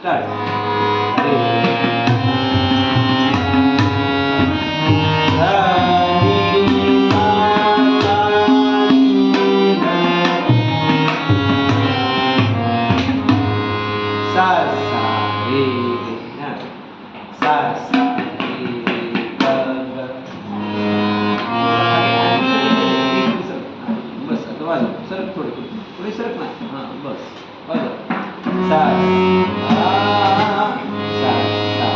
Start. रे धा नी सा सा नी धा सा सा रे रे हा सा सा रे ग ग. बस आता वाजव सरक थोडे पुढे सरक ना हां बस वाजव सा सा सा सा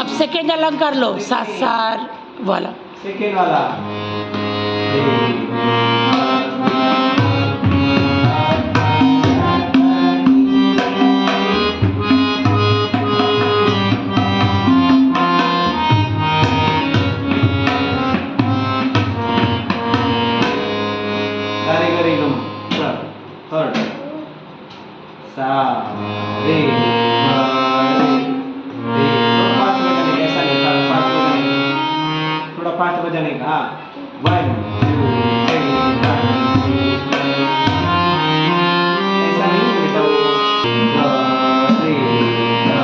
अब सेकेंड अलंकार लो, सात सार वाला. सेकेंड वाला गारे गारे गम थर्ड सा रे मा रे रे. थोड़ा फास्ट बजाने का हाँ 1 2 3 ऐसा नहीं बेटा वो ग रे ग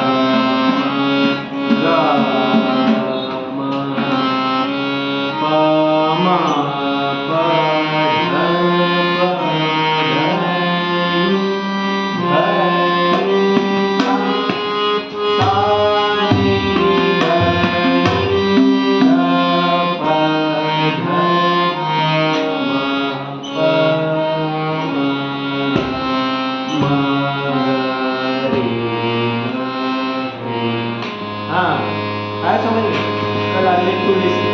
म प म प ध प ध सा नी ध हाँ, काय समझ गए? कल अगले 2 days